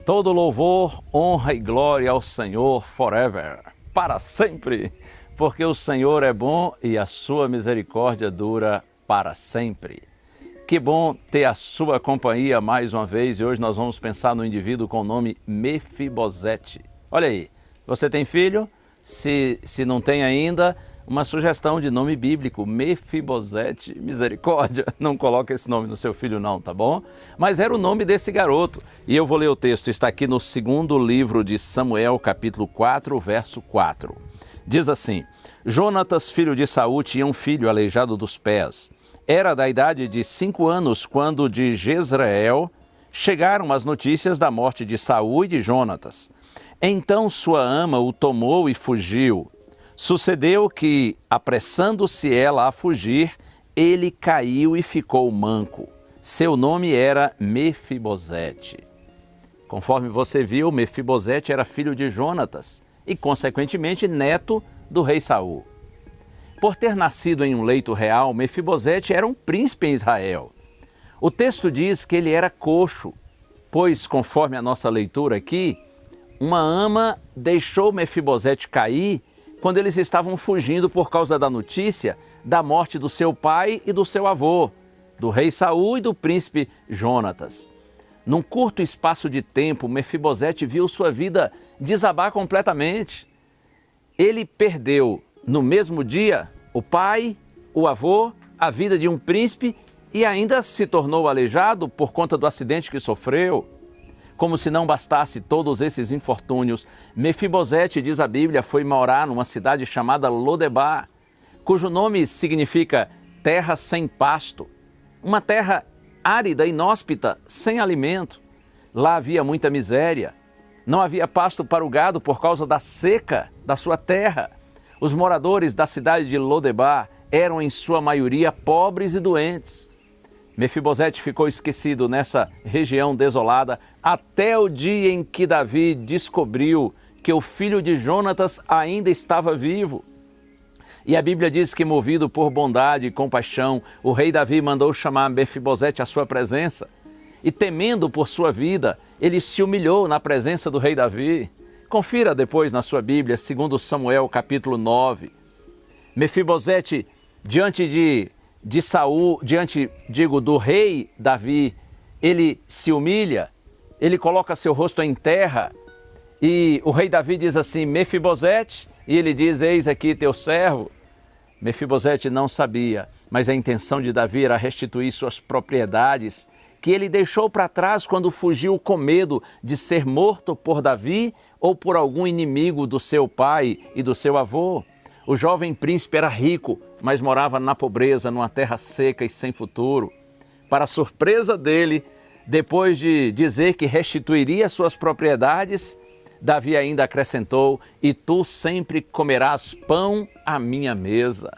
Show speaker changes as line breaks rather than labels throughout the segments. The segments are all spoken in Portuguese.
Todo louvor, honra e glória ao Senhor forever, para sempre, porque o Senhor é bom e a sua misericórdia dura para sempre. Que bom ter a sua companhia mais uma vez e hoje nós vamos pensar no indivíduo com o nome Mefibosete. Olha aí, você tem filho? Se não tem ainda, uma sugestão de nome bíblico, Mefibosete, misericórdia, não coloca esse nome no seu filho não, tá bom? Mas era o nome desse garoto. E eu vou ler o texto, está aqui no segundo livro de Samuel, capítulo 4, verso 4. Diz assim: Jonatas, filho de Saul, tinha um filho aleijado dos pés. Era da idade de 5 anos quando de Jezreel chegaram as notícias da morte de Saul e de Jonatas. Então sua ama o tomou e fugiu. Sucedeu que, apressando-se ela a fugir, ele caiu e ficou manco. Seu nome era Mefibosete. Conforme você viu, Mefibosete era filho de Jonatas e, consequentemente, neto do rei Saul. Por ter nascido em um leito real, Mefibosete era um príncipe em Israel. O texto diz que ele era coxo, pois, conforme a nossa leitura aqui, uma ama deixou Mefibosete cair quando eles estavam fugindo por causa da notícia da morte do seu pai e do seu avô, do rei Saul e do príncipe Jonatas. Num curto espaço de tempo, Mefibosete viu sua vida desabar completamente. Ele perdeu, no mesmo dia, o pai, o avô, a vida de um príncipe e ainda se tornou aleijado por conta do acidente que sofreu. Como se não bastasse todos esses infortúnios, Mefibosete, diz a Bíblia, foi morar numa cidade chamada Lodebar, cujo nome significa terra sem pasto, uma terra árida, inóspita, sem alimento. Lá havia muita miséria, não havia pasto para o gado por causa da seca da sua terra. Os moradores da cidade de Lodebar eram em sua maioria pobres e doentes. Mefibosete ficou esquecido nessa região desolada até o dia em que Davi descobriu que o filho de Jonatas ainda estava vivo. E a Bíblia diz que, movido por bondade e compaixão, o rei Davi mandou chamar Mefibosete à sua presença. E temendo por sua vida, ele se humilhou na presença do rei Davi. Confira depois na sua Bíblia, 2 Samuel, capítulo 9. Mefibosete, diante de Saul, do rei Davi, ele se humilha, ele coloca seu rosto em terra e o rei Davi diz assim: Mefibosete, e ele diz: eis aqui teu servo. Mefibosete não sabia, mas a intenção de Davi era restituir suas propriedades que ele deixou para trás quando fugiu com medo de ser morto por Davi ou por algum inimigo do seu pai e do seu avô. O jovem príncipe era rico, mas morava na pobreza, numa terra seca e sem futuro. Para surpresa dele, depois de dizer que restituiria suas propriedades, Davi ainda acrescentou: e tu sempre comerás pão à minha mesa.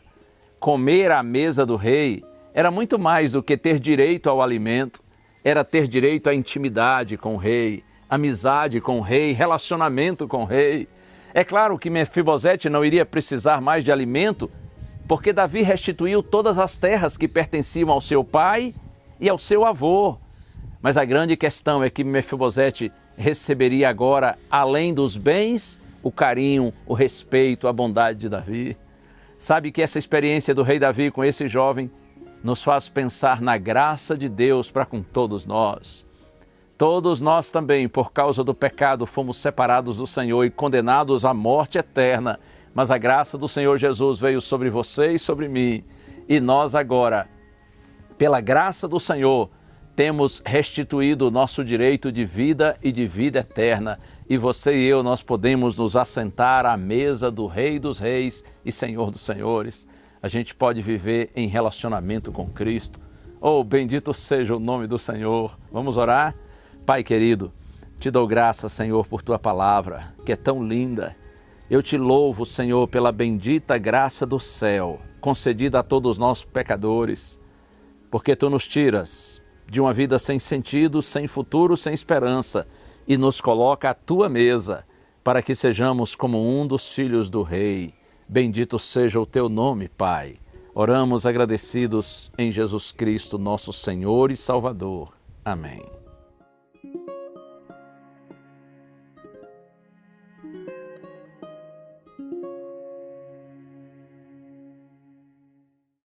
Comer à mesa do rei era muito mais do que ter direito ao alimento, era ter direito à intimidade com o rei, amizade com o rei, relacionamento com o rei. É claro que Mefibosete não iria precisar mais de alimento, porque Davi restituiu todas as terras que pertenciam ao seu pai e ao seu avô. Mas a grande questão é que Mefibosete receberia agora, além dos bens, o carinho, o respeito, a bondade de Davi. Sabe que essa experiência do rei Davi com esse jovem nos faz pensar na graça de Deus para com todos nós. Todos nós também, por causa do pecado, fomos separados do Senhor e condenados à morte eterna. Mas a graça do Senhor Jesus veio sobre você e sobre mim. E nós agora, pela graça do Senhor, temos restituído o nosso direito de vida e de vida eterna. E você e eu, nós podemos nos assentar à mesa do Rei dos Reis e Senhor dos Senhores. A gente pode viver em relacionamento com Cristo. Oh, bendito seja o nome do Senhor. Vamos orar? Pai querido, te dou graça, Senhor, por tua palavra, que é tão linda. Eu te louvo, Senhor, pela bendita graça do céu, concedida a todos nós pecadores, porque tu nos tiras de uma vida sem sentido, sem futuro, sem esperança, e nos coloca à tua mesa, para que sejamos como um dos filhos do Rei. Bendito seja o teu nome, Pai. Oramos agradecidos em Jesus Cristo, nosso Senhor e Salvador. Amém.